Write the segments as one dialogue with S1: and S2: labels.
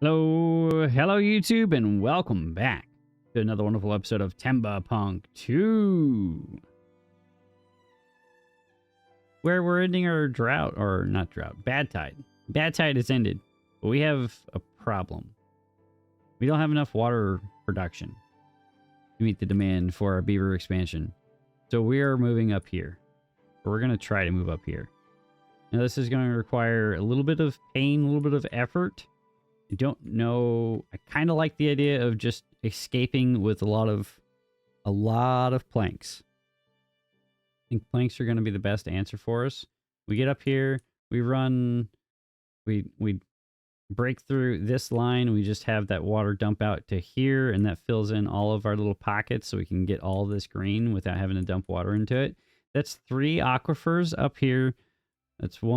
S1: Hello YouTube, and welcome back to another wonderful episode of TimberPunk 2, where we're ending our drought, or not drought, bad tide. Bad tide has ended, but we have a problem. We don't have enough water production to meet the demand for our beaver expansion, so we are moving up here. We're going to try to move up here. Now this is going to require a little bit of pain, a little bit of effort. I don't know. I kind of like the idea of just escaping with a lot of planks. I think planks are going to be the best answer for us. We get up here, we run, we break through this line. We just have that water dump out to here, and that fills in all of our little pockets, so we can get all this green without having to dump water into it. That's 3 aquifers up here. That's 3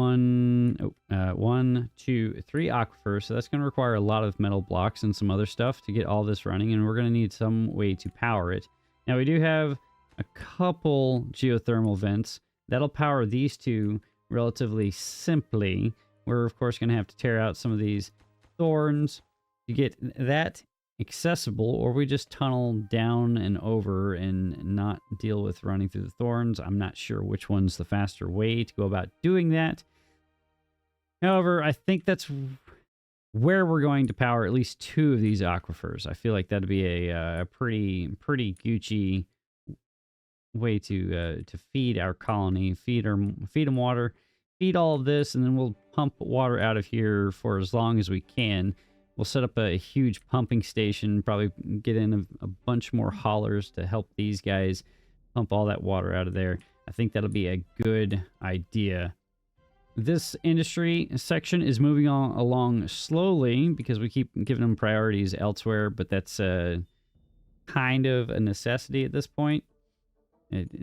S1: aquifers. So that's going to require a lot of metal blocks and some other stuff to get all this running. And we're going to need some way to power it. Now we do have a couple geothermal vents. That'll power these 2 relatively simply. We're of course going to have to tear out some of these thorns to get that accessible, or we just tunnel down and over and not deal with running through the thorns. I'm not sure which one's the faster way to go about doing that. However, I think that's where we're going to power at least 2 of these aquifers. I feel like that'd be a pretty Gucci way to feed our colony, feed them water, feed all of this, and then we'll pump water out of here for as long as we can. We'll set up a huge pumping station, probably get in a bunch more haulers to help these guys pump all that water out of there. I think that'll be a good idea. This industry section is moving on along slowly because we keep giving them priorities elsewhere, but that's kind of a necessity at this point.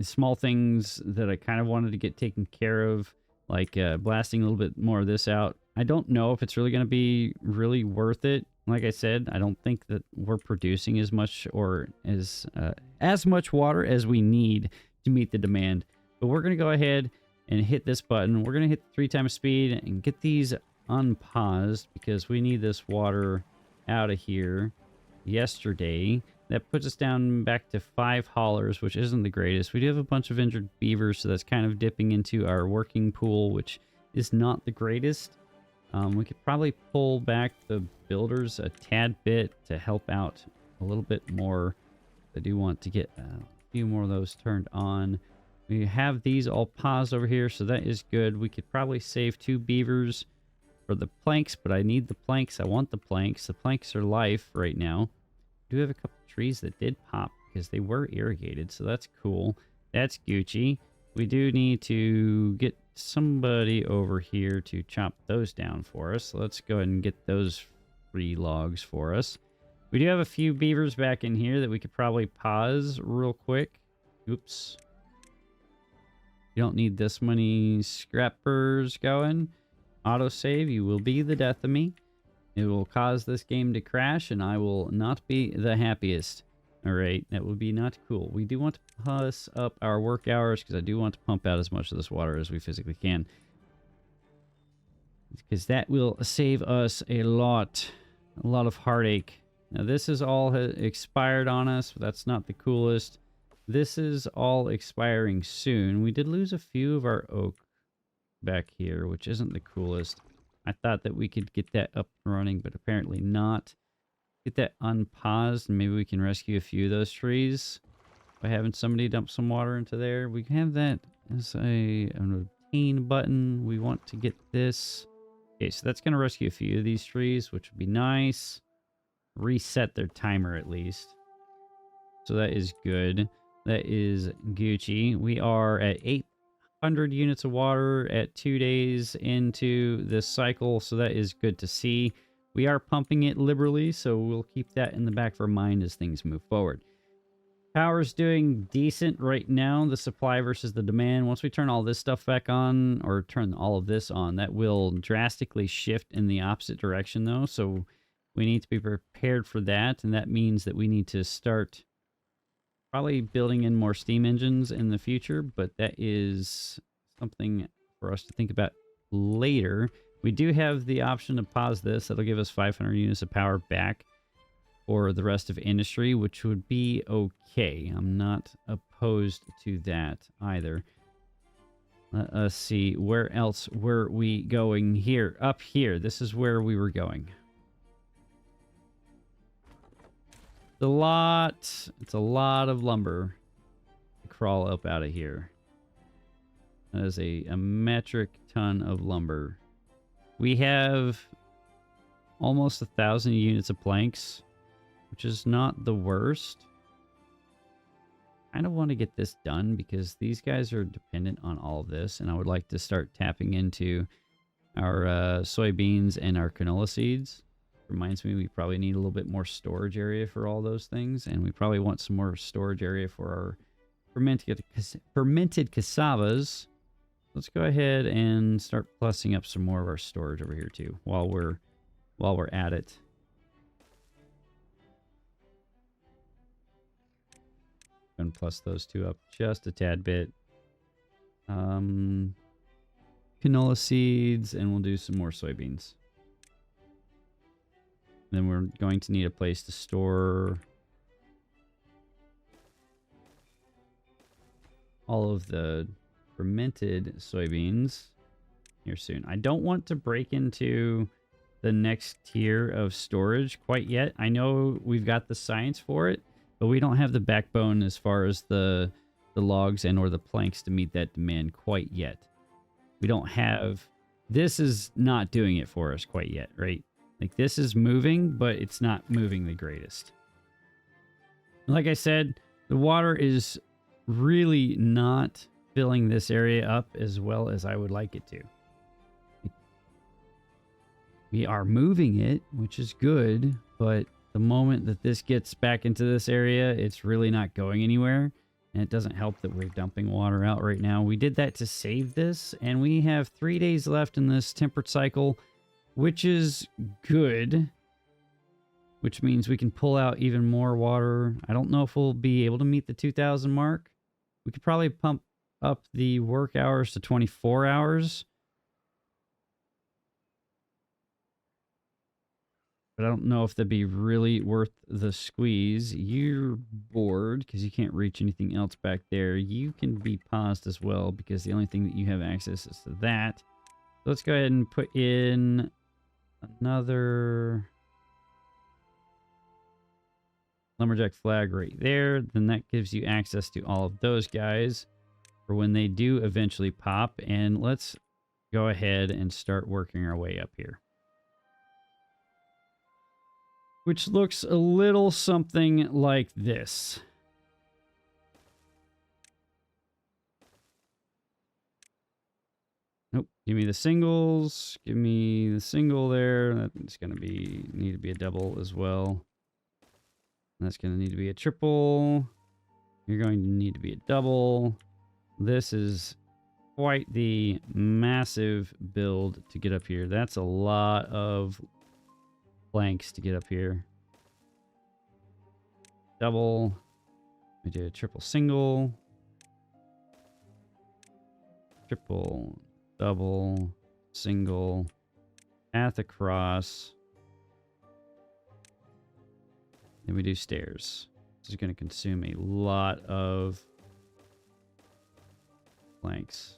S1: Small things that I kind of wanted to get taken care of, like blasting a little bit more of this out. I don't know if it's really going to be really worth it. Like I said, I don't think that we're producing as much or as much water as we need to meet the demand. But we're going to go ahead and hit this button. We're going to hit 3 times speed and get these unpaused because we need this water out of here yesterday. That puts us down back to 5 haulers, which isn't the greatest. We do have a bunch of injured beavers, so that's kind of dipping into our working pool, which is not the greatest. We could probably pull back the builders a tad bit to help out a little bit more. I do want to get a few more of those turned on. We have these all paused over here, so that is good. We could probably save 2 beavers for the planks, but I need the planks. I want the planks. The planks are life right now. We do have a couple trees that did pop because they were irrigated, so that's cool. That's Gucci. We do need to get somebody over here to chop those down for us. So let's go ahead and get those free logs for us. We do have a few beavers back in here that we could probably pause real quick. Oops. You don't need this many scrappers going. Autosave, you will be the death of me. It will cause this game to crash, and I will not be the happiest. Alright, that would be not cool. We do want to plus up our work hours because I do want to pump out as much of this water as we physically can. Because that will save us a lot of heartache. Now this is all expired on us. That's not the coolest. This is all expiring soon. We did lose a few of our oak back here, which isn't the coolest. I thought that we could get that up and running, but apparently not. Get that unpaused, and maybe we can rescue a few of those trees by having somebody dump some water into there. We can have that as an obtain button. We want to get this. Okay, so that's going to rescue a few of these trees, which would be nice. Reset their timer at least. So that is good. That is Gucci. We are at 800 units of water at 2 days into this cycle, so that is good to see. We are pumping it liberally, so we'll keep that in the back of our mind as things move forward. Power's doing decent right now, the supply versus the demand. Once we turn all this stuff back on, or turn all of this on, that will drastically shift in the opposite direction, though. So we need to be prepared for that, and that means that we need to start probably building in more steam engines in the future, but that is something for us to think about later. We do have the option to pause this. That'll give us 500 units of power back for the rest of industry, which would be okay. I'm not opposed to that either. Let us see. Where else were we going here? Up here. This is where we were going. It's a lot of lumber to crawl up out of here. That is a metric ton of lumber. We have almost 1,000 units of planks, which is not the worst. I kind of want to get this done because these guys are dependent on all of this, and I would like to start tapping into our soybeans and our canola seeds. Reminds me we probably need a little bit more storage area for all those things, and we probably want some more storage area for our fermented cassavas. Let's go ahead and start plussing up some more of our storage over here too while we're at it. And plus those two up just a tad bit. Canola seeds, and we'll do some more soybeans. Then we're going to need a place to store all of the fermented soybeans here soon. I don't want to break into the next tier of storage quite yet. I know we've got the science for it, but we don't have the backbone as far as the logs and or the planks to meet that demand quite yet. We don't have... This is not doing it for us quite yet, right? Like, this is moving, but it's not moving the greatest. Like I said, the water is really not filling this area up as well as I would like it to. We are moving it, which is good, but the moment that this gets back into this area, it's really not going anywhere. And it doesn't help that we're dumping water out right now. We did that to save this, and we have 3 days left in this temperate cycle, which is good, which means we can pull out even more water. I don't know if we'll be able to meet the 2,000 mark. We could probably pump up the work hours to 24 hours. But I don't know if that'd be really worth the squeeze. You're bored because you can't reach anything else back there. You can be paused as well because the only thing that you have access is to that. So let's go ahead and put in another lumberjack flag right there. Then that gives you access to all of those guys for when they do eventually pop. And let's go ahead and start working our way up here, which looks a little something like this. Nope. Give me the singles. Give me the single there. That's going to need to be a double as well. That's going to need to be a triple. You're going to need to be a double. This is quite the massive build to get up here. That's a lot of planks to get up here. Double. We do a triple single. Triple, double, single, path across. Then we do stairs. This is going to consume a lot of planks.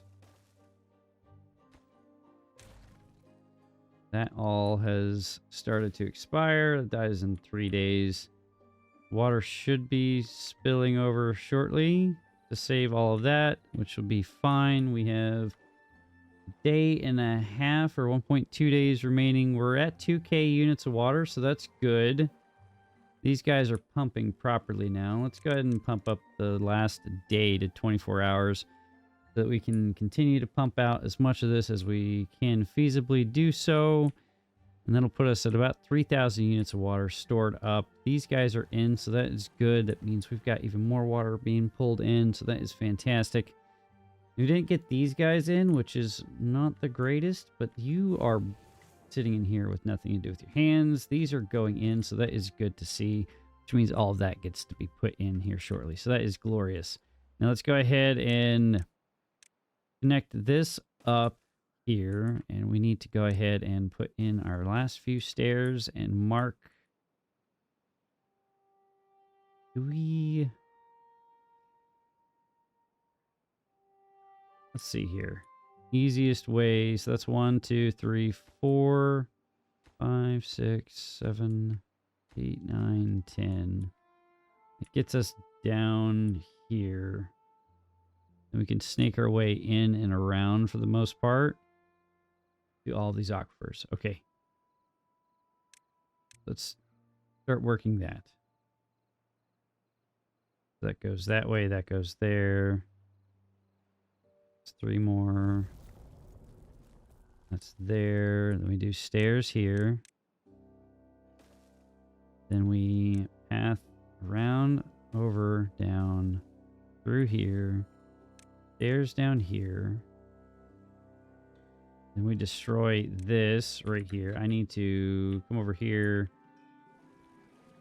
S1: That all has started to expire. It dies in 3 days. Water should be spilling over shortly to save all of that, which will be fine. We have a day and a half or 1.2 days remaining. We're at 2K units of water, so that's good. These guys are pumping properly now. Let's go ahead and pump up the last day to 24 hours so that we can continue to pump out as much of this as we can feasibly do so. And that'll put us at about 3,000 units of water stored up. These guys are in, so that is good. That means we've got even more water being pulled in, so that is fantastic. We didn't get these guys in, which is not the greatest, but you are sitting in here with nothing to do with your hands. These are going in, so that is good to see, which means all of that gets to be put in here shortly. So that is glorious. Now let's go ahead and connect this up here, and we need to go ahead and put in our last few stairs and mark. Let's see here. Easiest way, so that's 1, 2, 3, 4, 5, 6, 7, 8, 9, 10. It gets us down here. And we can snake our way in and around for the most part to all these aquifers. Okay. Let's start working that. That goes that way, that goes there. It's 3 more. That's there. Then we do stairs here. Then we path around, over, down, through here. Stairs down here. Then we destroy this right here. I need to come over here.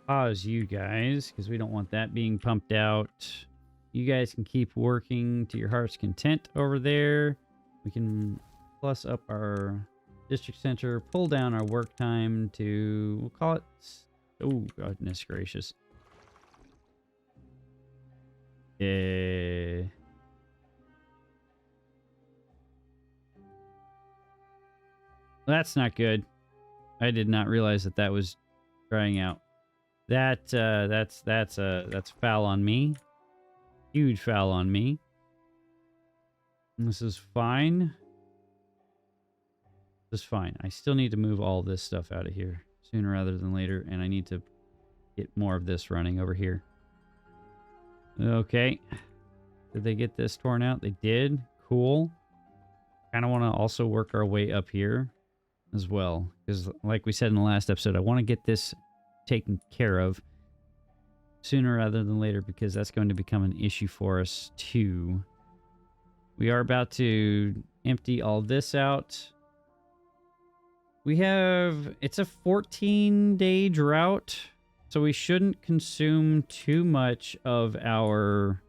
S1: Pause you guys, because we don't want that being pumped out. You guys can keep working to your heart's content over there. We can plus up our district center, pull down our work time to, we'll call it, oh, goodness gracious. Yeah. That's not good. I did not realize that that was drying out. That's foul on me. Huge foul on me. This is fine. This is fine. I still need to move all this stuff out of here sooner rather than later, and I need to get more of this running over here. Okay. Did they get this torn out? They did. Cool. Kind of want to also work our way up here as well, because like we said in the last episode, I want to get this taken care of sooner rather than later, because that's going to become an issue for us too. We are about to empty all this out. We have, it's a 14-day drought, so we shouldn't consume too much of our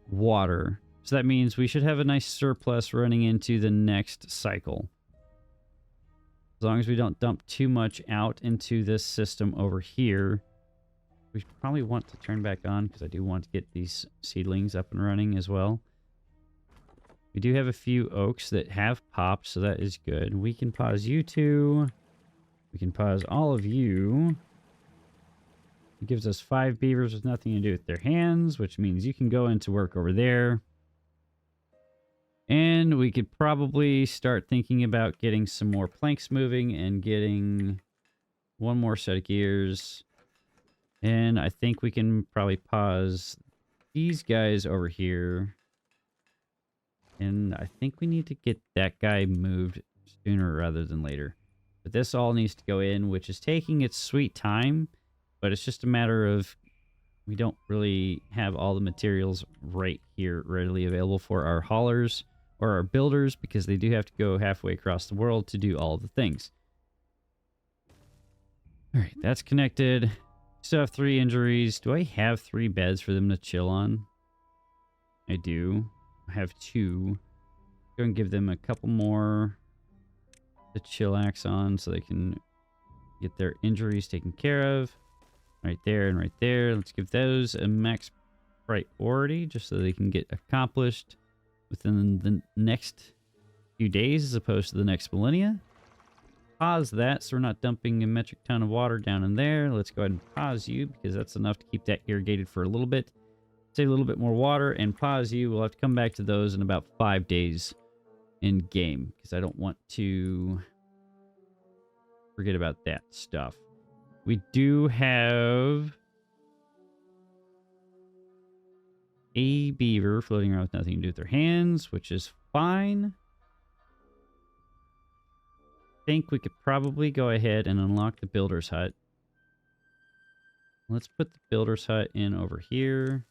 S1: water. So that means we should have a nice surplus running into the next cycle. As long as we don't dump too much out into this system over here. We probably want to turn back on, because I do want to get these seedlings up and running as well. We do have a few oaks that have popped, so that is good. We can pause you two. We can pause all of you. It gives us 5 beavers with nothing to do with their hands, which means you can go into work over there. And we could probably start thinking about getting some more planks moving and getting one more set of gears. And I think we can probably pause these guys over here. And I think we need to get that guy moved sooner rather than later. But this all needs to go in, which is taking its sweet time. But it's just a matter of we don't really have all the materials right here readily available for our haulers or our builders, because they do have to go halfway across the world to do all the things. All right, that's connected. Still have 3 injuries. Do I have 3 beds for them to chill on? I do. I have 2. Go and give them a couple more to chillax on so they can get their injuries taken care of. Right there and right there. Let's give those a max priority just so they can get accomplished within the next few days as opposed to the next millennia. Pause that so we're not dumping a metric ton of water down in there. Let's go ahead and pause you, because that's enough to keep that irrigated for a little bit. Save a little bit more water and pause you. We'll have to come back to those in about 5 days in game, because I don't want to forget about that stuff. We do have a beaver floating around with nothing to do with their hands, which is fine. I think we could probably go ahead and unlock the builder's hut. Let's put the builder's hut in over here.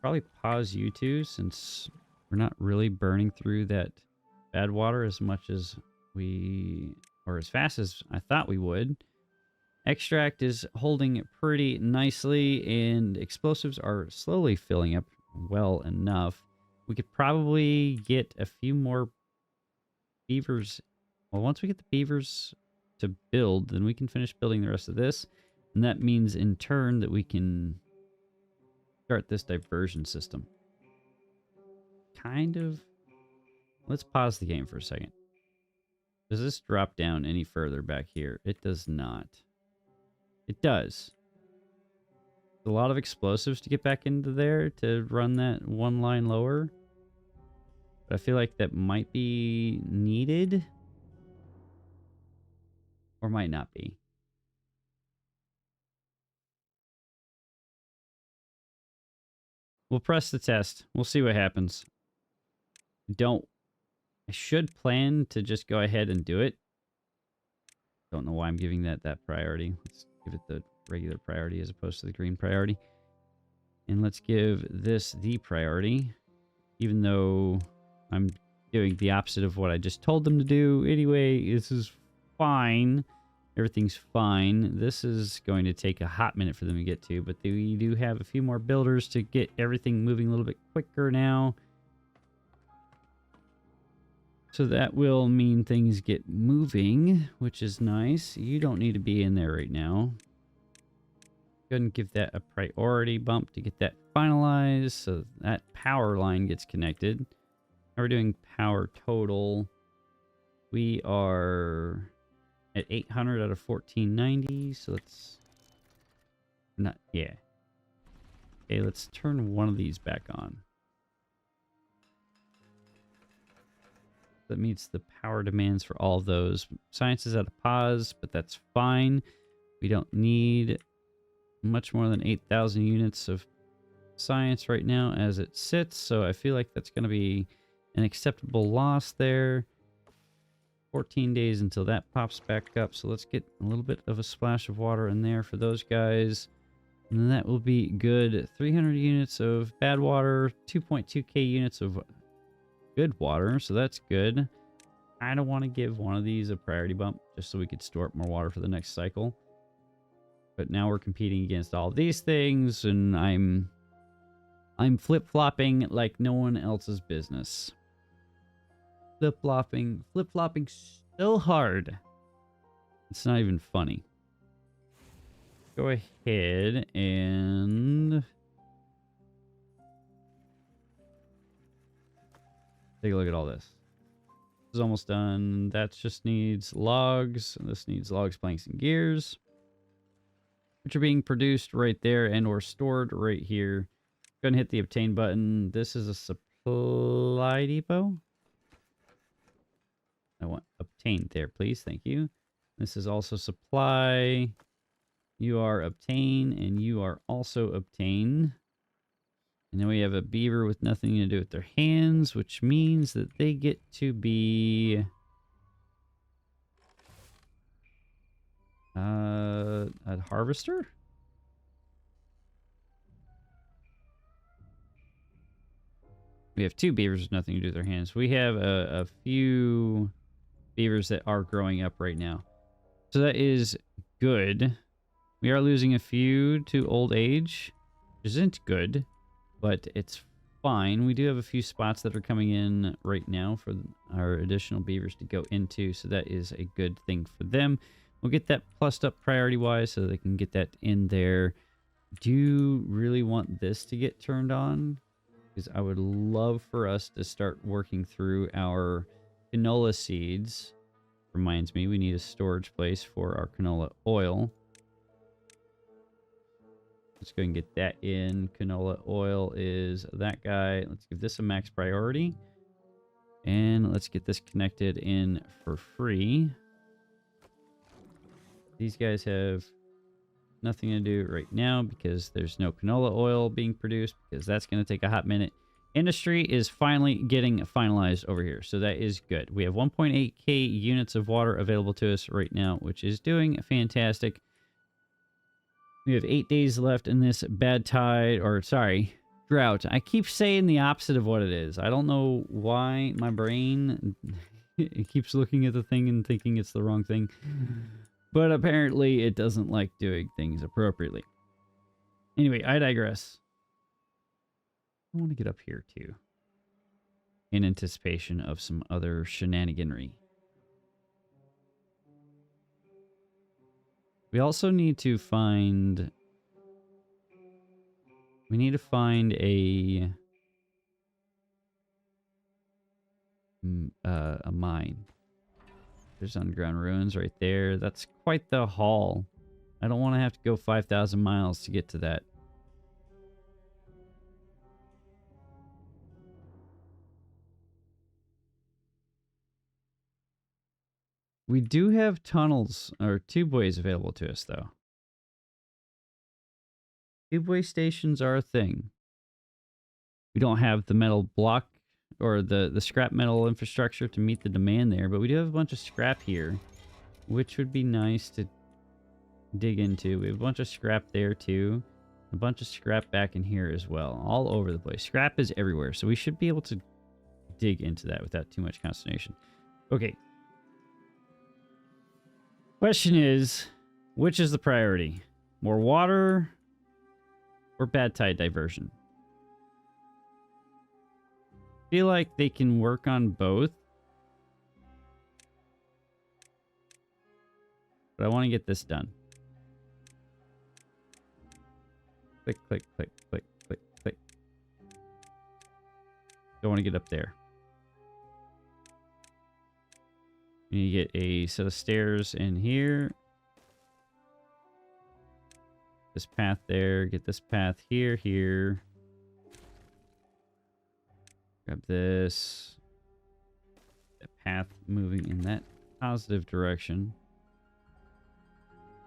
S1: Probably pause you two, since we're not really burning through that bad water as much as we, or as fast as I thought we would. Extract is holding it pretty nicely, and explosives are slowly filling up well enough. We could probably get a few more beavers. Well, once we get the beavers to build, then we can finish building the rest of this. And that means in turn that we can start this diversion system. Kind of. Let's pause the game for a second. Does this drop down any further back here? It does not. It does. A lot of explosives to get back into there to run that one line lower. But I feel like that might be needed. Or might not be. We'll press the test. We'll see what happens. I should plan to just go ahead and do it. Don't know why I'm giving that priority. Let's give it the regular priority as opposed to the green priority. And let's give this the priority. Even though I'm doing the opposite of what I just told them to do. Anyway, this is fine. Everything's fine. This is going to take a hot minute for them to get to. But we do have a few more builders to get everything moving a little bit quicker now. So that will mean things get moving, which is nice. You don't need to be in there right now. Go ahead and give that a priority bump to get that finalized so that power line gets connected. Now we're doing power total. We are at 800 out of 1490, so let's not, yeah. Okay, let's turn one of these back on. That meets the power demands for all of those. Science is at a pause, but that's fine. We don't need much more than 8,000 units of science right now as it sits, so I feel like that's going to be an acceptable loss there. 14 days until that pops back up, so let's get a little bit of a splash of water in there for those guys. And then that will be good. 300 units of bad water, 2.2k units of good water, so that's good. I don't want to give one of these a priority bump just so we could store up more water for the next cycle. But now we're competing against all these things, and I'm flip-flopping like no one else's business. Flip-flopping so hard. It's not even funny. Go ahead and take a look at all this. This is almost done. That just needs logs. This needs logs, planks, and gears, which are being produced right there and or stored right here. Go ahead and hit the obtain button. This is a supply depot. I want obtain there, please. Thank you. This is also supply. You are obtain, and you are also obtain. And then we have a beaver with nothing to do with their hands, which means that they get to be a harvester? We have two beavers with nothing to do with their hands. We have a few beavers that are growing up right now. So that is good. We are losing a few to old age, which isn't good, but it's fine. We do have a few spots that are coming in right now for our additional beavers to go into, so that is a good thing for them. We'll get that plussed up priority-wise so they can get that in there. Do you really want this to get turned on? Because I would love for us to start working through our canola seeds. Reminds me, we need a storage place for our canola oil. Let's go and get that in. Canola oil is that guy. Let's give this a max priority. And let's get this connected in for free. These guys have nothing to do right now because there's no canola oil being produced, because that's going to take a hot minute. Industry is finally getting finalized over here, so that is good. We have 1.8k units of water available to us right now, which is doing fantastic. We have 8 days left in this bad tide, or sorry, drought. I keep saying the opposite of what it is. I don't know why my brain it keeps looking at the thing and thinking it's the wrong thing. But apparently it doesn't like doing things appropriately. Anyway, I digress. I want to get up here too. in anticipation of some other shenaniganry. We also need to find... We need to find a mine. There's underground ruins right there. That's quite the haul. I don't want to have to go 5,000 miles to get to that. We do have tunnels or tubeways available to us, though. Tubeway stations are a thing. We don't have the metal block or the scrap metal infrastructure to meet the demand there, but we do have a bunch of scrap here, which would be nice to dig into. We have a bunch of scrap there too. A bunch of scrap back in here as well. All over the place. Scrap is everywhere, so we should be able to dig into that without too much consternation. Okay. Question is, which is the priority? More water or bad tide diversion? I feel like they can work on both. But I want to get this done. Click, click, click, click, click, click. Don't want to get up there. You need to get a set of stairs in here. This path there. Get this path here, here. Grab this. The path moving in that positive direction.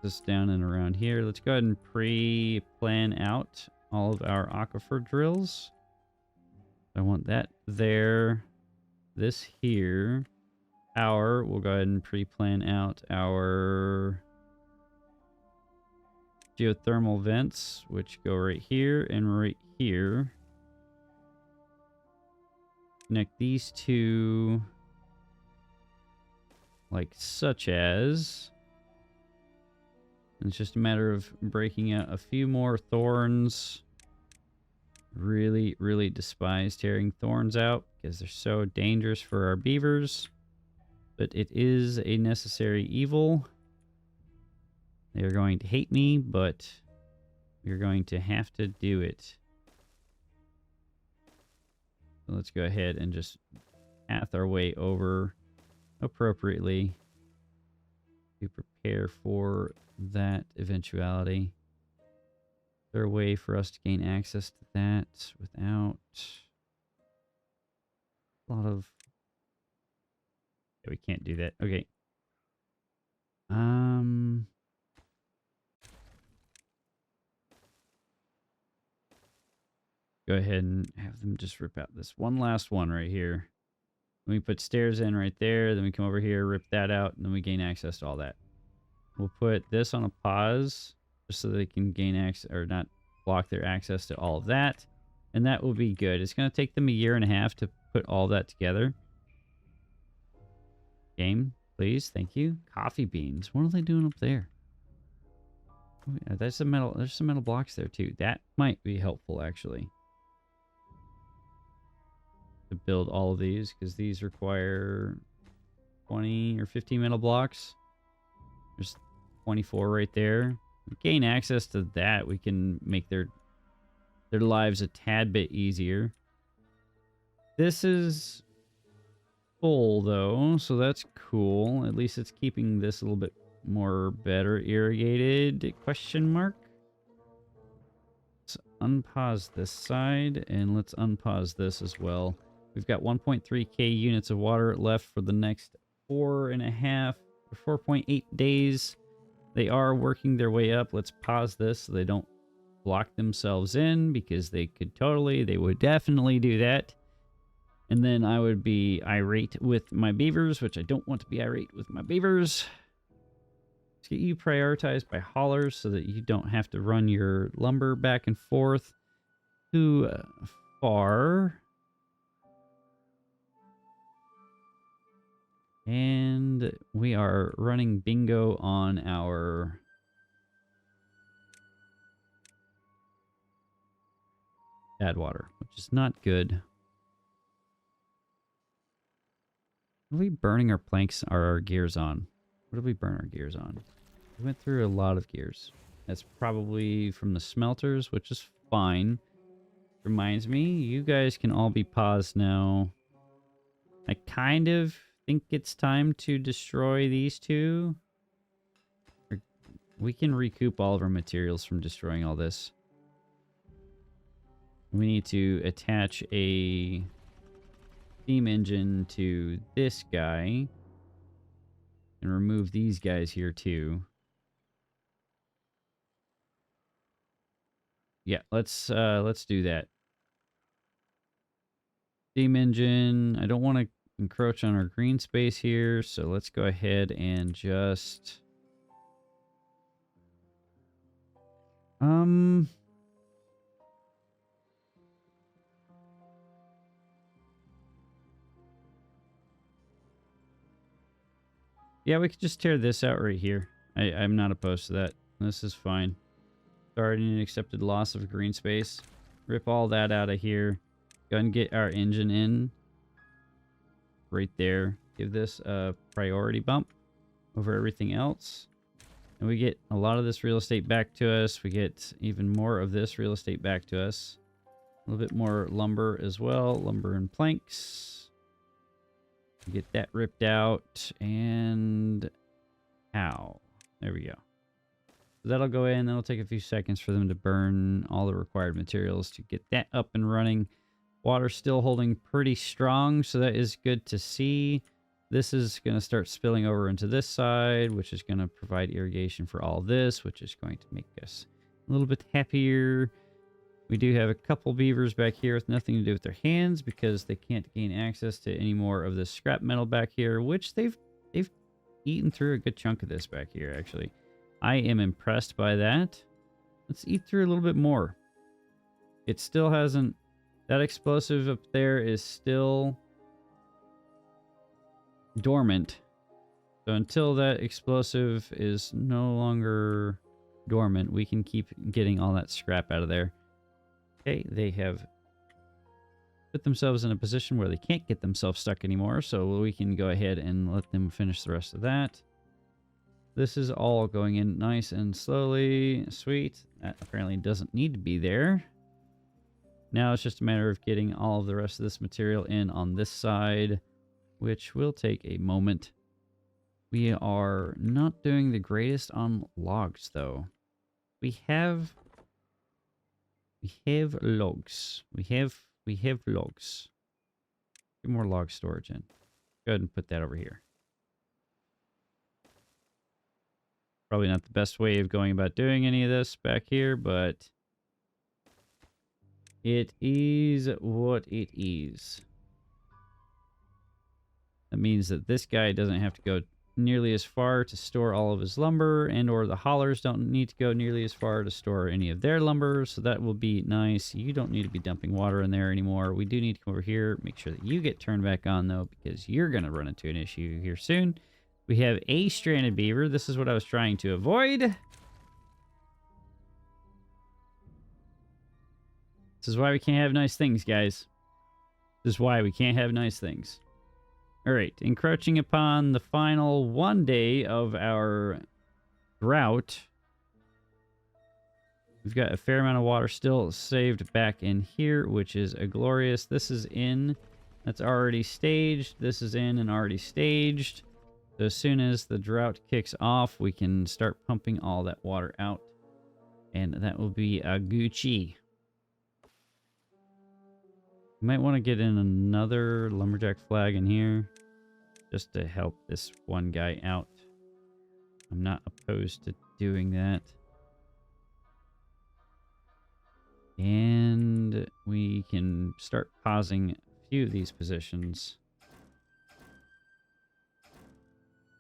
S1: This down and around here. Let's go ahead and pre-plan out all of our aquifer drills. I want that there. This here. We'll go ahead and pre-plan out our geothermal vents, which go right here and right here. Connect these two like such as. And it's just a matter of breaking out a few more thorns. Really, really despise tearing thorns out because they're so dangerous for our beavers. But it is a necessary evil. They're going to hate me, but we're going to have to do it. So let's go ahead and just path our way over appropriately to prepare for that eventuality. Is there a way for us to gain access to that without a lot of... Yeah, we can't do that. Okay. Go ahead and have them just rip out this one last one right here. Then we put stairs in right there. Then we come over here, rip that out, and then we gain access to all that. We'll put this on a pause just so they can gain access or not block their access to all of that. And that will be good. It's going to take them 1.5 years to put all that together. Game, please. Thank you. Coffee beans. What are they doing up there? Oh, yeah, that's some metal. There's some metal blocks there too. That might be helpful actually. To build all of these because these require 20 or 15 metal blocks. There's 24 right there. We gain access to that. We can make their lives a tad bit easier. This is full though, so that's cool. At least it's keeping this a little bit more better irrigated, question mark. Let's unpause this side and let's unpause this as well. We've got 1.3k units of water left for the next 4.5 or 4.8 days. They are working their way up. Let's pause this so they don't block themselves in because they would definitely do that. And then I would be irate with my beavers, which I don't want to be irate with my beavers. Let's get you prioritized by haulers so that you don't have to run your lumber back and forth too far. And we are running bingo on our bad water, which is not good. What are we burning our planks or our gears on? What did we burn our gears on? We went through a lot of gears. That's probably from the smelters, which is fine. Reminds me, you guys can all be paused now. I kind of think it's time to destroy these two. We can recoup all of our materials from destroying all this. We need to attach a steam engine to this guy and remove these guys here too. Yeah, let's do that. Steam engine. I don't want to encroach on our green space here, so let's go ahead and just yeah, we could just tear this out right here. I'm not opposed to that. This is fine. Already an accepted loss of green space. Rip all that out of here. Go and get our engine in. Right there. Give this a priority bump over everything else. And we get a lot of this real estate back to us. We get even more of this real estate back to us. A little bit more lumber as well. Lumber and planks. Get that ripped out. And... ow. There we go. So that'll go in. That'll take a few seconds for them to burn all the required materials to get that up and running. Water's still holding pretty strong, so that is good to see. This is going to start spilling over into this side, which is going to provide irrigation for all this, which is going to make us a little bit happier. We do have a couple beavers back here with nothing to do with their hands because they can't gain access to any more of this scrap metal back here, which they've eaten through a good chunk of this back here, actually. I am impressed by that. Let's eat through a little bit more. It still hasn't... that explosive up there is still dormant. So until that explosive is no longer dormant, we can keep getting all that scrap out of there. Okay, they have put themselves in a position where they can't get themselves stuck anymore, so we can go ahead and let them finish the rest of that. This is all going in nice and slowly. Sweet. That apparently doesn't need to be there. Now it's just a matter of getting all of the rest of this material in on this side, which will take a moment. We are not doing the greatest on logs, though. We have logs. We have logs. Get more log storage in. Go ahead and put that over here. Probably not the best way of going about doing any of this back here, but it is what it is. That means that this guy doesn't have to go nearly as far to store all of his lumber, and or the haulers don't need to go nearly as far to store any of their lumber, so that will be nice. You don't need to be dumping water in there anymore. We do need to come over here, make sure that you get turned back on, though, because you're going to run into an issue here soon. We have a stranded beaver. This is what I was trying to avoid. This is why we can't have nice things, guys. This is why we can't have nice things. Alright, encroaching upon the final 1 day of our drought. We've got a fair amount of water still saved back in here, which is a glorious. This is in. That's already staged. This is in and already staged. So as soon as the drought kicks off, we can start pumping all that water out. And that will be a Gucci. You might want to get in another lumberjack flag in here just to help this one guy out. I'm not opposed to doing that. And we can start pausing a few of these positions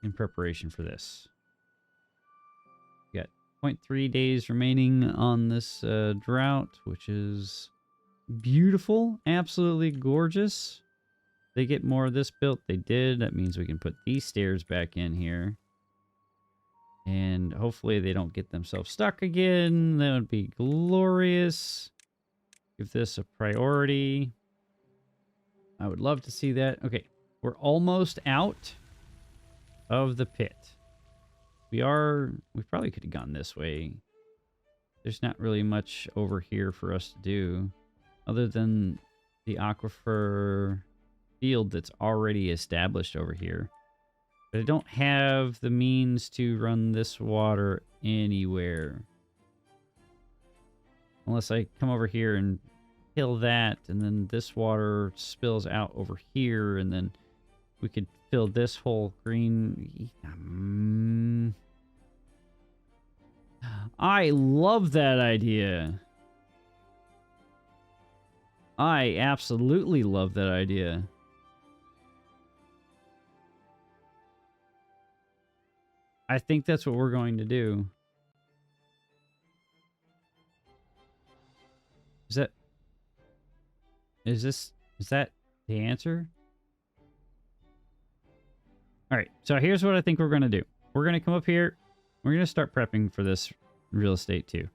S1: in preparation for this. We got 0.3 days remaining on this drought, which is beautiful, absolutely gorgeous. They get more of this built. They did. That means we can put these stairs back in here. And hopefully they don't get themselves stuck again. That would be glorious. Give this a priority. I would love to see that. Okay. We're almost out of the pit. We probably could have gone this way. There's not really much over here for us to do other than the aquifer field that's already established over here. But I don't have the means to run this water anywhere. Unless I come over here and fill that, and then this water spills out over here, and then we could fill this whole green. I love that idea. I absolutely love that idea. I think that's what we're going to do. Is that the answer? All right, so here's what I think we're going to do. We're going to come up here. We're going to start prepping for this real estate too.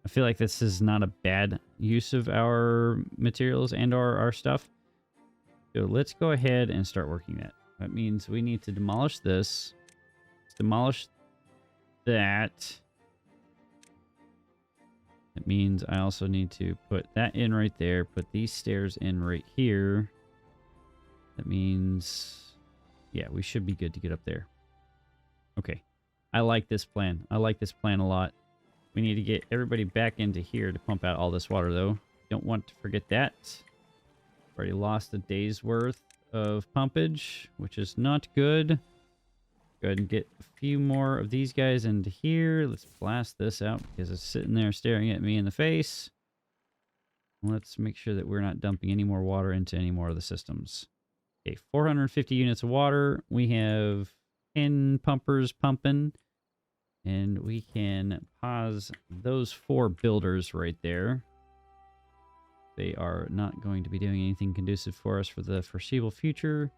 S1: I feel like this is not a bad use of our materials and our stuff. So let's go ahead and start working that. That means we need to demolish this. Demolish that. It means I also need to put that in right there. Put these stairs in right here. That means, yeah, we should be good to get up there. Okay. I like this plan. I like this plan a lot. We need to get everybody back into here to pump out all this water, though. Don't want to forget that. Already lost a day's worth of pumpage, which is not good. Go ahead and get a few more of these guys into here. Let's blast this out because it's sitting there staring at me in the face. Let's make sure that we're not dumping any more water into any more of the systems. Okay, 450 units of water. We have 10 pumpers pumping. And we can pause those 4 builders right there. They are not going to be doing anything conducive for us for the foreseeable future.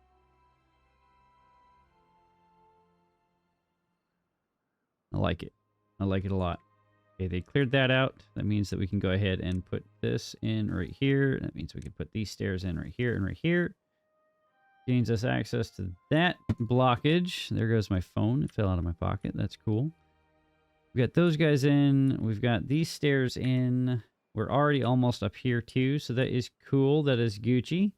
S1: I like it. I like it a lot. Okay, they cleared that out. That means that we can go ahead and put this in right here. That means we can put these stairs in right here and right here. Gains us access to that blockage. There goes my phone. It fell out of my pocket. That's cool. We got those guys in. We've got these stairs in. We're already almost up here too, so that is cool. That is Gucci.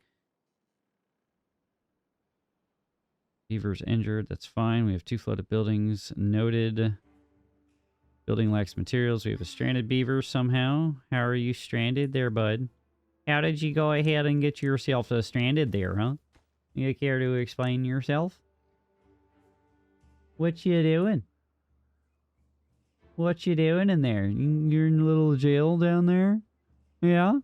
S1: Beaver's injured. That's fine. We have 2 flooded buildings. Noted. Building lacks materials. We have a stranded beaver somehow. How are you stranded there, bud? How did you go ahead and get yourself stranded there, huh? You care to explain yourself? What you doing? What you doing in there? You're in a little jail down there? Yeah?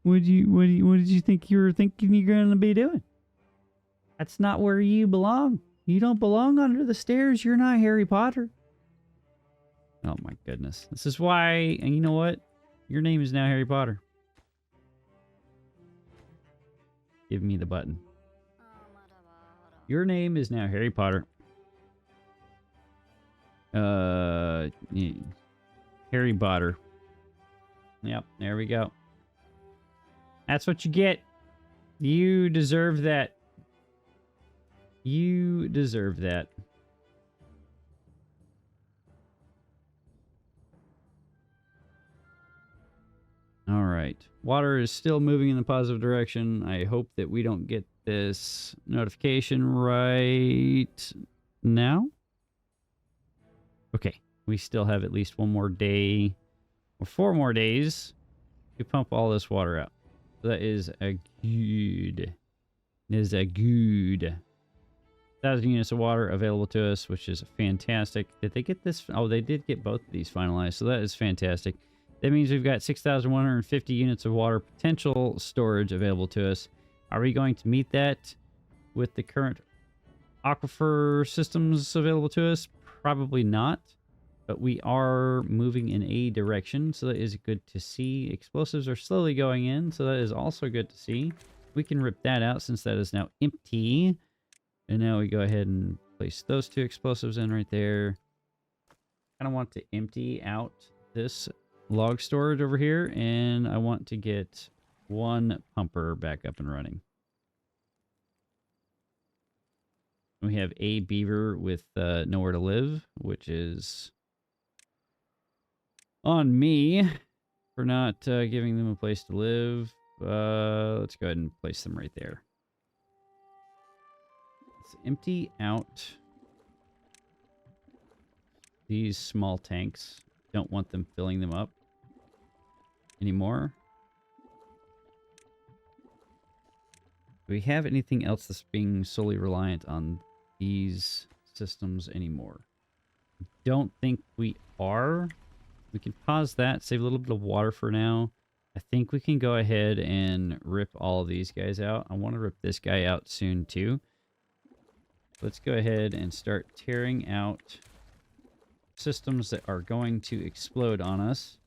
S1: What did you think you were thinking you're going to be doing? That's not where you belong. You don't belong under the stairs. You're not Harry Potter. Oh my goodness. This is why, and you know what? Your name is now Harry Potter. Give me the button. Your name is now Harry Potter. Harry Potter. Yep, there we go. That's what you get. You deserve that. You deserve that. All right. Water is still moving in the positive direction. I hope that we don't get this notification right now. Okay. We still have at least 1 more day or 4 more days to pump all this water out. So that is a good. That is a good. 1,000 units of water available to us, which is fantastic. Did they get this? Oh, they did get both of these finalized, so that is fantastic. That means we've got 6,150 units of water potential storage available to us. Are we going to meet that with the current aquifer systems available to us? Probably not, but we are moving in a direction, so that is good to see. Explosives are slowly going in, so that is also good to see. We can rip that out since that is now empty. And now we go ahead and place those 2 explosives in right there. I don't want to empty out this log storage over here, and I want to get 1 pumper back up and running. We have a beaver with nowhere to live, which is on me for not giving them a place to live. Let's go ahead and place them right there. Let's empty out these small tanks. Don't want them filling them up anymore. Do we have anything else that's being solely reliant on these systems anymore? Don't think we are. We can pause that, save a little bit of water for now. I think we can go ahead and rip all of these guys out. I want to rip this guy out soon too. Let's go ahead and start tearing out systems that are going to explode on us.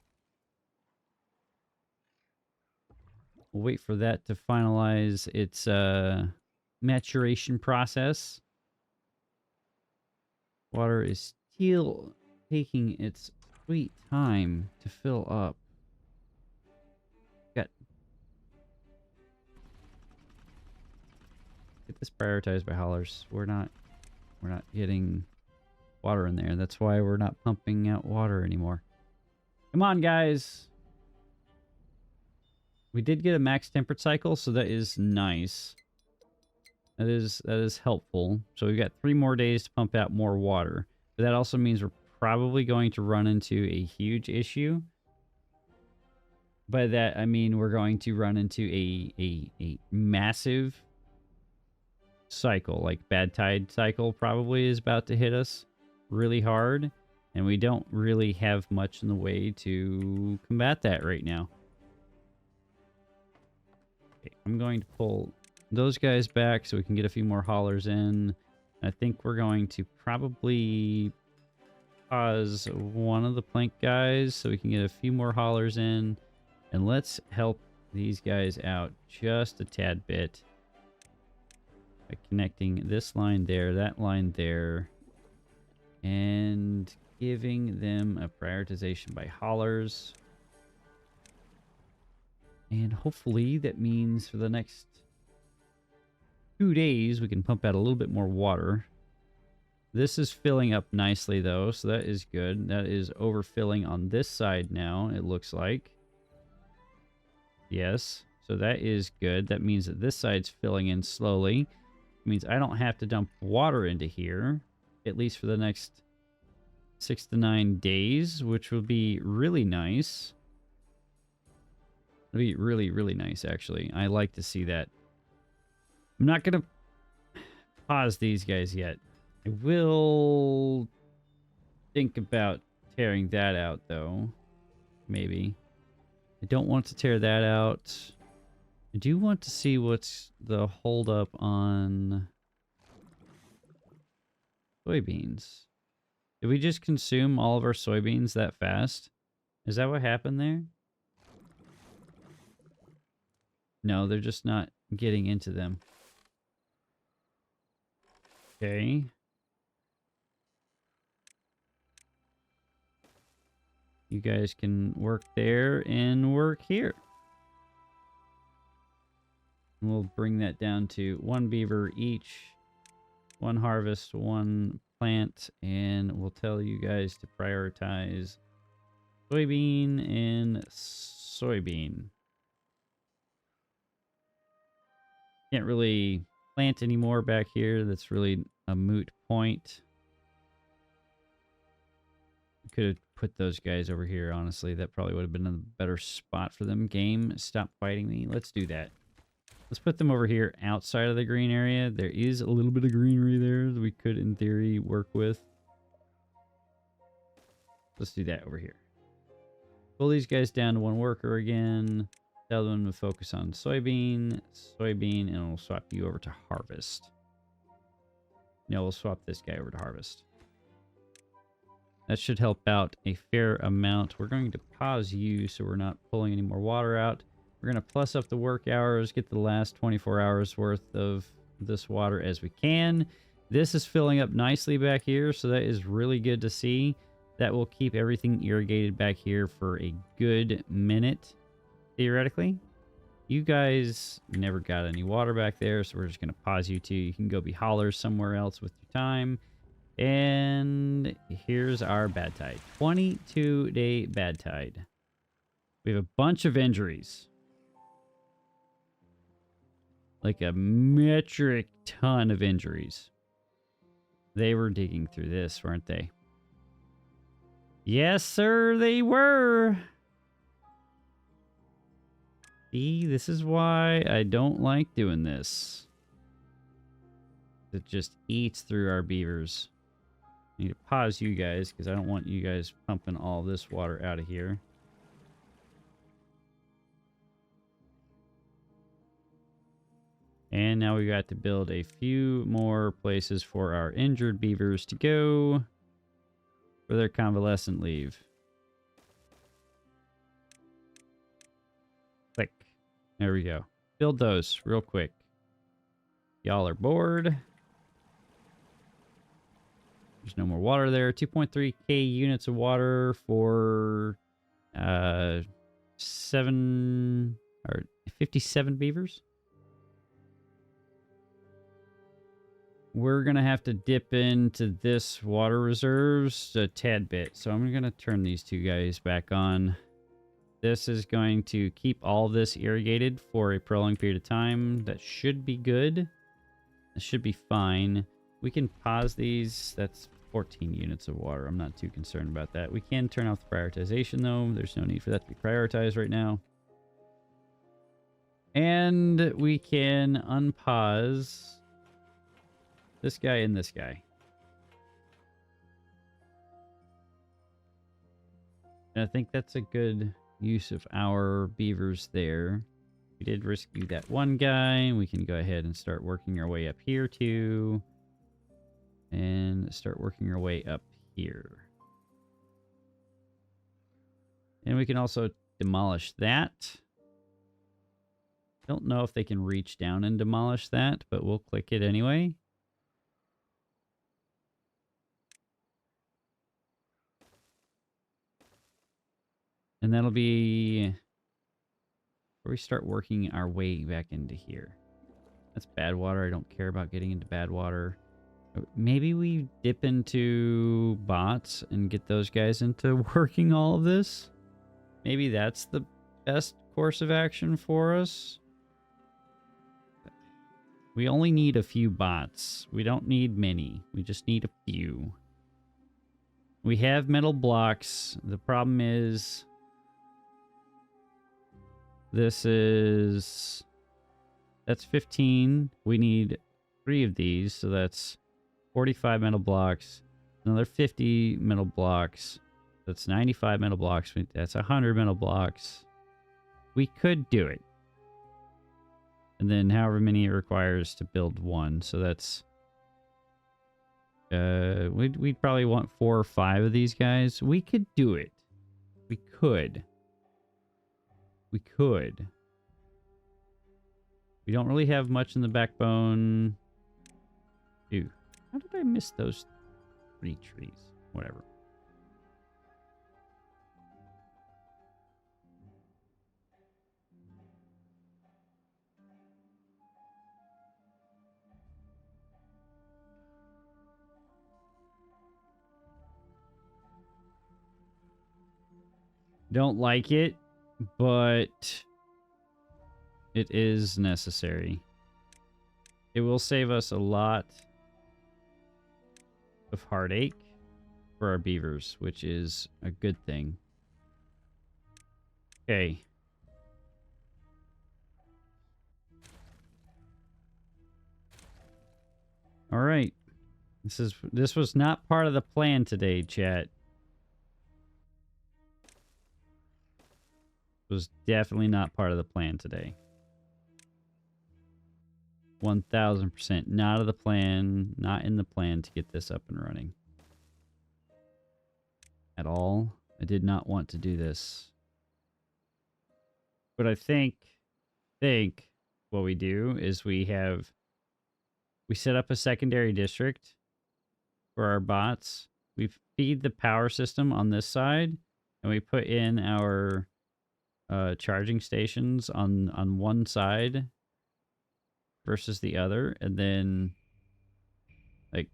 S1: We'll wait for that to finalize its maturation process. Water is still taking its sweet time to fill up. Get this prioritized by haulers. We're not getting water in there. That's why we're not pumping out water anymore. Come on, guys. We did get a max temperate cycle, so that is nice. That is helpful. So we've got 3 more days to pump out more water. But that also means we're probably going to run into a huge issue. By that, I mean we're going to run into a massive cycle. Like bad tide cycle probably is about to hit us really hard. And we don't really have much in the way to combat that right now. Okay, I'm going to pull those guys back so we can get a few more haulers in. I think we're going to probably pause one of the plank guys so we can get a few more haulers in. And let's help these guys out just a tad bit by connecting this line there, that line there, and giving them a prioritization by haulers. And hopefully that means for the next 2 days we can pump out a little bit more water. This is filling up nicely though, so that is good. That is overfilling on this side now, it looks like. Yes, so that is good. That means that this side's filling in slowly. It means I don't have to dump water into here, at least for the next 6 to 9 days, which will be really nice. It'll be really, really nice, actually. I like to see that. I'm not going to pause these guys yet. I will think about tearing that out, though. Maybe. I don't want to tear that out. I do want to see what's the holdup on soybeans. Did we just consume all of our soybeans that fast? Is that what happened there? No, they're just not getting into them. Okay. You guys can work there and work here. And we'll bring that down to 1 beaver each, 1 harvest, 1 plant, and we'll tell you guys to prioritize soybean and soybean. Can't really plant anymore back here. That's really a moot point. Could have put those guys over here, honestly. That probably would have been a better spot for them. Game, stop fighting me. Let's do that. Let's put them over here outside of the green area. There is a little bit of greenery there that we could, in theory, work with. Let's do that over here. Pull these guys down to 1 worker again. Tell them to focus on soybean, and we'll swap you over to harvest. No, we'll swap this guy over to harvest. That should help out a fair amount. We're going to pause you so we're not pulling any more water out. We're going to plus up the work hours, get the last 24 hours worth of this water as we can. This is filling up nicely back here, so that is really good to see. That will keep everything irrigated back here for a good minute, theoretically. You guys never got any water back there, so we're just going to pause you two. You can go be haulers somewhere else with your time. And here's our bad tide. 22-day bad tide. We have a bunch of injuries. Like a metric ton of injuries. They were digging through this, weren't they? Yes, sir, they were. See, this is why I don't like doing this. It just eats through our beavers. I need to pause you guys because I don't want you guys pumping all this water out of here. And now we got to build a few more places for our injured beavers to go for their convalescent leave. Click. There we go. Build those real quick. Y'all are bored. There's no more water there. 2.3k units of water for 57 beavers. We're going to have to dip into this water reserves a tad bit. So I'm going to turn these two guys back on. This is going to keep all this irrigated for a prolonged period of time. That should be good. That should be fine. We can pause these. That's 14 units of water. I'm not too concerned about that. We can turn off the prioritization, though. There's no need for that to be prioritized right now. And we can unpause this guy and this guy. And I think that's a good use of our beavers there. We did rescue that one guy. We can go ahead and start working our way up here too. And start working our way up here. And we can also demolish that. Don't know if they can reach down and demolish that, but we'll click it anyway. And that'll be where we start working our way back into here. That's bad water. I don't care about getting into bad water. Maybe we dip into bots and get those guys into working all of this. Maybe that's the best course of action for us. We only need a few bots. We don't need many. We just need a few. We have metal blocks. The problem is that's 15. We need 3 of these, so that's 45 metal blocks. Another 50 metal blocks. That's 95 metal blocks. That's 100 metal blocks. We could do it. And then however many it requires to build one. So that's we'd probably want 4 or 5 of these guys. We could do it. We could. We could. We don't really have much in the backbone. Ew. How did I miss those 3 trees? Whatever. Don't like it, but it is necessary. It will save us a lot of heartache for our beavers, which is a good thing. Okay. All right. This was not part of the plan today, chat. Was definitely not part of the plan today. 1000% not of the plan, not in the plan to get this up and running. At all. I did not want to do this. But I think what we do is we set up a secondary district for our bots. We feed the power system on this side, and we put in our charging stations on one side versus the other, and then like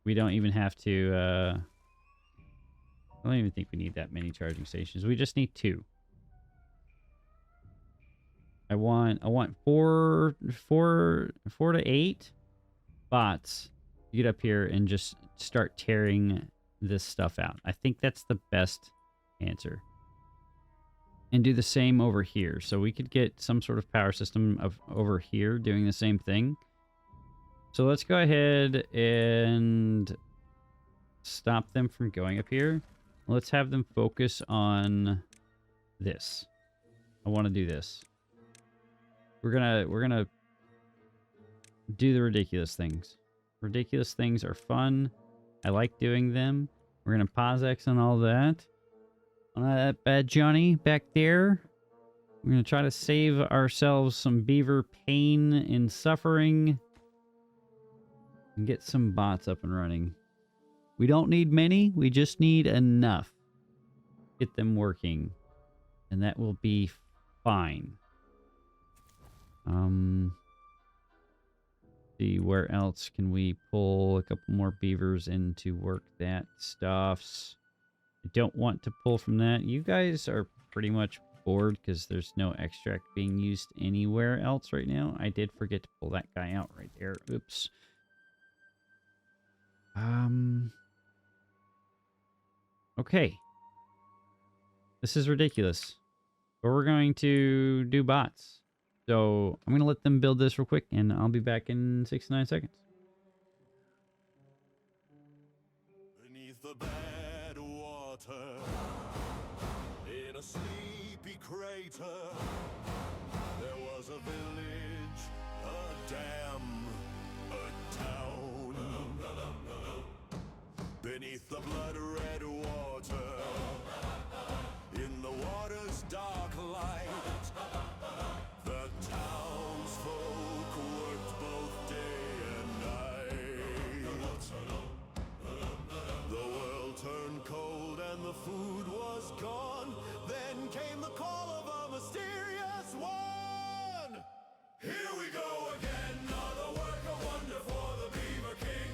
S1: we don't even have to I don't even think we need that many charging stations. We just need 2. I want 4 to 8 bots to get up here and just start tearing this stuff out. I think that's the best answer. And do the same over here. So we could get some sort of power system of over here doing the same thing. So let's go ahead and stop them from going up here. Let's have them focus on this. I want to do this. We're gonna do the ridiculous things. Ridiculous things are fun. I like doing them. We're gonna pause X on all that. On that bad Johnny back there. We're gonna try to save ourselves some beaver pain and suffering. And get some bots up and running. We don't need many, we just need enough. Get them working. And that will be fine. See, where else can we pull a couple more beavers in to work that stuffs? I don't want to pull from that. You guys are pretty much bored because there's no extract being used anywhere else right now. I did forget to pull that guy out right there. Oops. Okay. This is ridiculous. But we're going to do bots. So I'm going to let them build this real quick, and I'll be back in 69 seconds.
S2: Beneath the bad water, in a sleepy crater, there was a village, a dam, a town. Beneath the blood-red water, in the water's dark light, the townsfolk worked both day and night. The world turned cold and the food was gone. Then came the call of a mysterious one. Here we go again, another work of wonder for the Beaver King,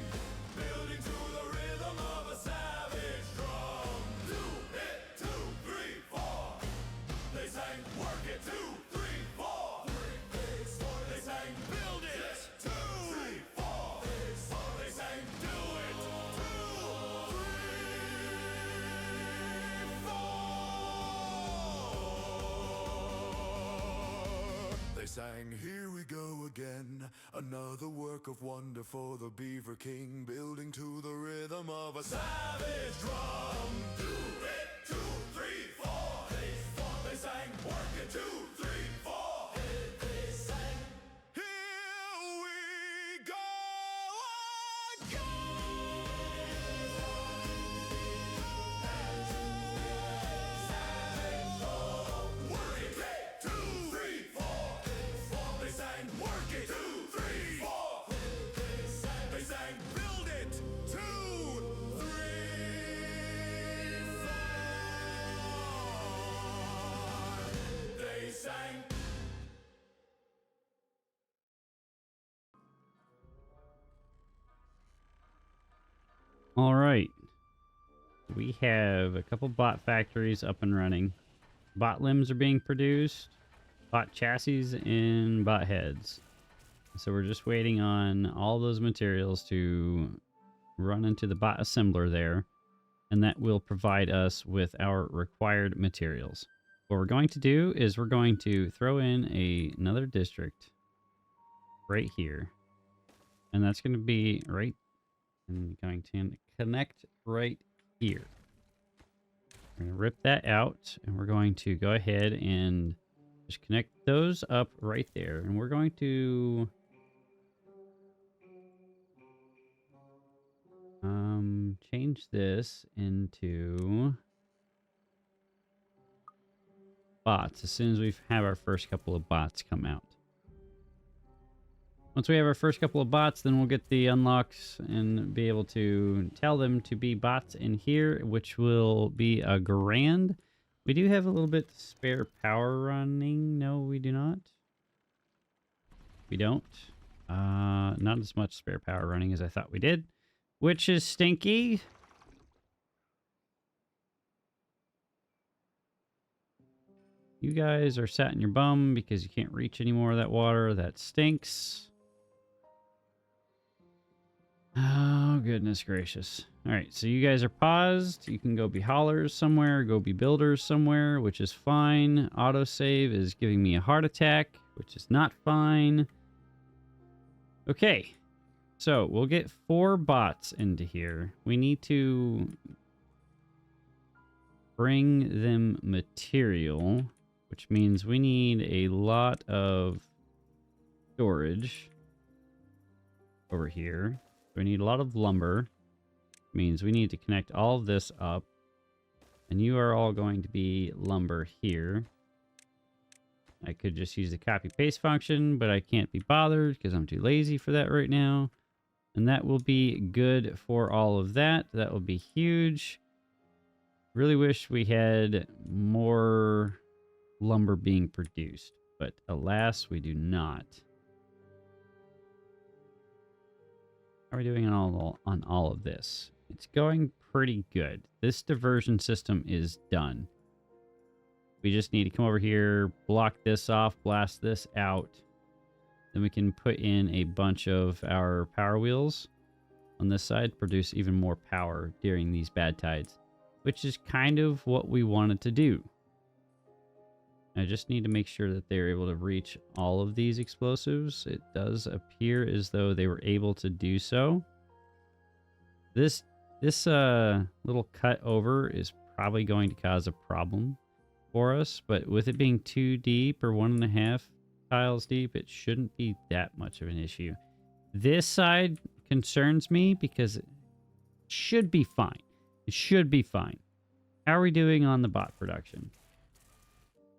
S2: building to the rhythm of a savage drum. Do it, 2, 3, 4. They sang, work it, 2, 3, 4. They sang, build it, 2, 3, 4. They sang, do it, 2, 3, 4. They sang, here we go again, another work of wonder for the Beaver King, building to the rhythm of a savage drum. Do it, 2, 3, 4. They sang, work it, 2, 3, 4. They sang, here we go again. Work it, 2, 3, 4. They sang, work it, 2, 3, 4. They sang, build it, 2, 3, 4. They sang.
S1: All right. We have a couple bot factories up and running. Bot limbs are being produced, bot chassis, and bot heads. So we're just waiting on all those materials to run into the bot assembler there, and that will provide us with our required materials. What we're going to do is we're going to throw in another district right here, and that's going to be right, and going to connect right here. We're going to rip that out, and we're going to go ahead and just connect those up right there. And we're going to change this into bots as soon as we have our first couple of bots come out. Once we have our first couple of bots, then we'll get the unlocks and be able to tell them to be bots in here, which will be a grand. We do have a little bit spare power running. No, we do not. We don't. Not as much spare power running as I thought we did, which is stinky. You guys are sat in your bum because you can't reach any more of that water. That stinks. Oh, goodness gracious. All right, so you guys are paused. You can go be haulers somewhere, go be builders somewhere, which is fine. Autosave is giving me a heart attack, which is not fine. Okay, so we'll get 4 bots into here. We need to bring them material, which means we need a lot of storage over here. We need a lot of lumber. Means we need to connect all of this up. And you are all going to be lumber here. I could just use the copy paste function, but I can't be bothered because I'm too lazy for that right now. And that will be good for all of that. That will be huge. Really wish we had more lumber being produced, but alas, we do not. How are we doing on all of this? It's going pretty good. This diversion system is done. We just need to come over here, block this off, blast this out. Then we can put in a bunch of our power wheels on this side, produce even more power during these bad tides, which is kind of what we wanted to do. I just need to make sure that they're able to reach all of these explosives. It does appear as though they were able to do so. This little cut over is probably going to cause a problem for us, but with it being 2 deep or 1.5 tiles deep, it shouldn't be that much of an issue. This side concerns me because it should be fine. It should be fine. How are we doing on the bot production?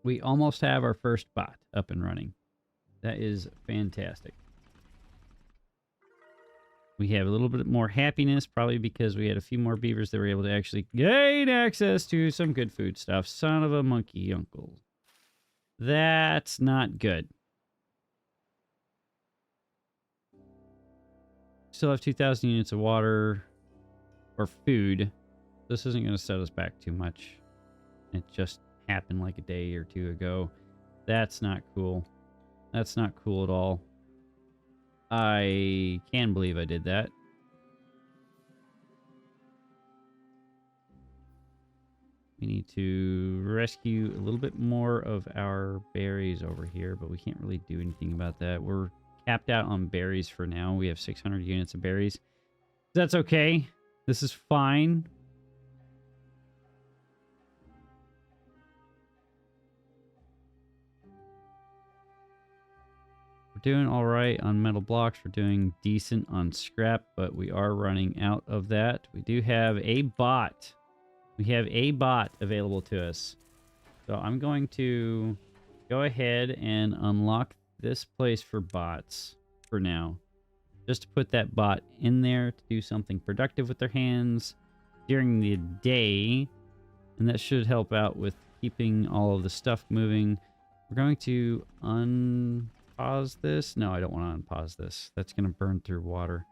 S1: We almost have our first bot up and running. That is fantastic. We have a little bit more happiness, probably because we had a few more beavers that were able to actually gain access to some good food stuff. Son of a monkey uncle. That's not good. Still have 2,000 units of water or food. This isn't going to set us back too much. It just happened like a day or 2 ago. That's not cool. That's not cool at all. I can believe I did that. We need to rescue a little bit more of our berries over here, but we can't really do anything about that. We're capped out on berries for now. We have 600 units of berries. That's okay. This is fine. Doing all right on metal blocks. We're doing decent on scrap, but we are running out of that. We do have a bot. We have a bot available to us. So I'm going to go ahead and unlock this place for bots for now. Just to put that bot in there to do something productive with their hands during the day. And that should help out with keeping all of the stuff moving. We're going to unpause this. No, I don't want to unpause this. That's going to burn through water.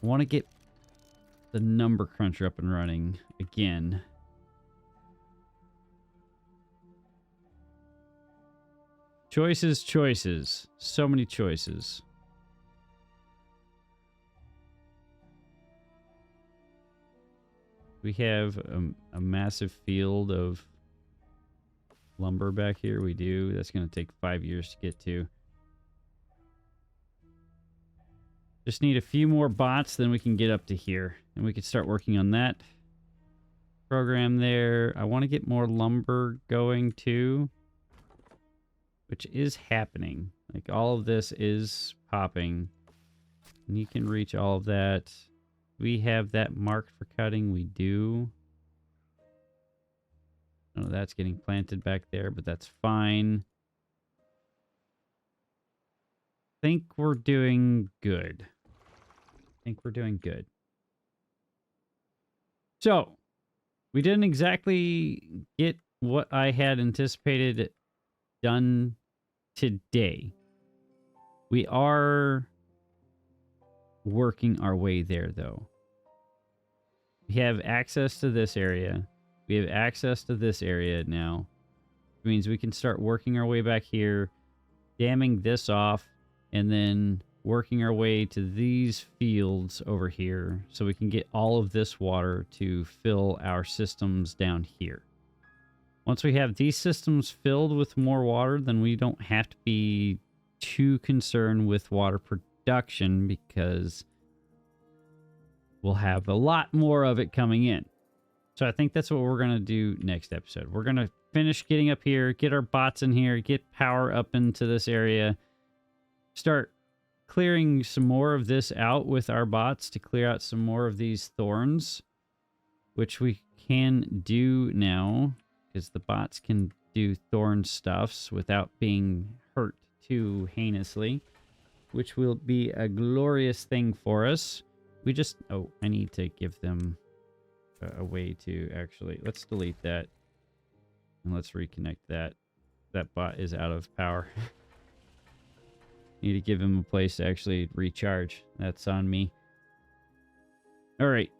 S1: I want to get the number cruncher up and running again. Choices, choices. So many choices. We have a massive field of lumber back here. We do. That's going to take 5 years to get to. Just need a few more bots, then we can get up to here. And we can start working on that program there. I want to get more lumber going too, which is happening. Like all of this is popping. And you can reach all of that. We have that marked for cutting. We do. Oh, that's getting planted back there, but that's fine. think we're doing good. So, we didn't exactly get what I had anticipated done today. We are working our way there, though. We have access to this area. We have access to this area now. It means we can start working our way back here, damming this off, and then working our way to these fields over here so we can get all of this water to fill our systems down here. Once we have these systems filled with more water, then we don't have to be too concerned with water production because we'll have a lot more of it coming in. So I think that's what we're going to do next episode. We're going to finish getting up here, get our bots in here, get power up into this area, start clearing some more of this out with our bots to clear out some more of these thorns, which we can do now because the bots can do thorn stuffs without being hurt too heinously, which will be a glorious thing for us. We just, oh, I need to give them a way to actually, let's delete that and let's reconnect that. That bot is out of power. Need to give him a place to actually recharge. That's on me. All right.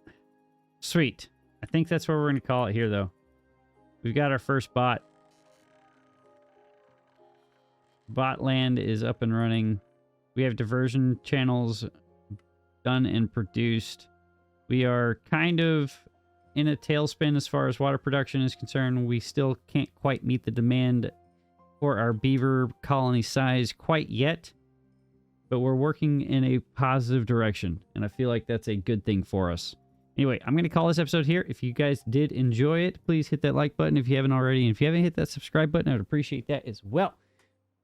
S1: Sweet. I think that's what we're going to call it here, though. We've got our first bot. Bot land is up and running. We have diversion channels done and produced. We are kind of in a tailspin as far as water production is concerned. We still can't quite meet the demand for our beaver colony size quite yet, but we're working in a positive direction, and I feel like that's a good thing for us. Anyway, I'm going to call this episode here. If you guys did enjoy it, please hit that like button if you haven't already, and if you haven't hit that subscribe button, I would appreciate that as well.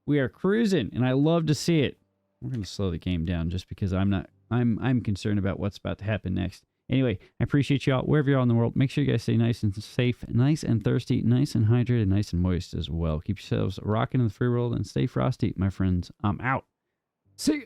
S1: We are cruising, and I love to see it. We're going to slow the game down just because I'm concerned about what's about to happen next. Anyway, I appreciate you all wherever you are in the world. Make sure you guys stay nice and safe, nice and thirsty, nice and hydrated, nice and moist as well. Keep yourselves rocking in the free world and stay frosty, my friends. I'm out. See ya.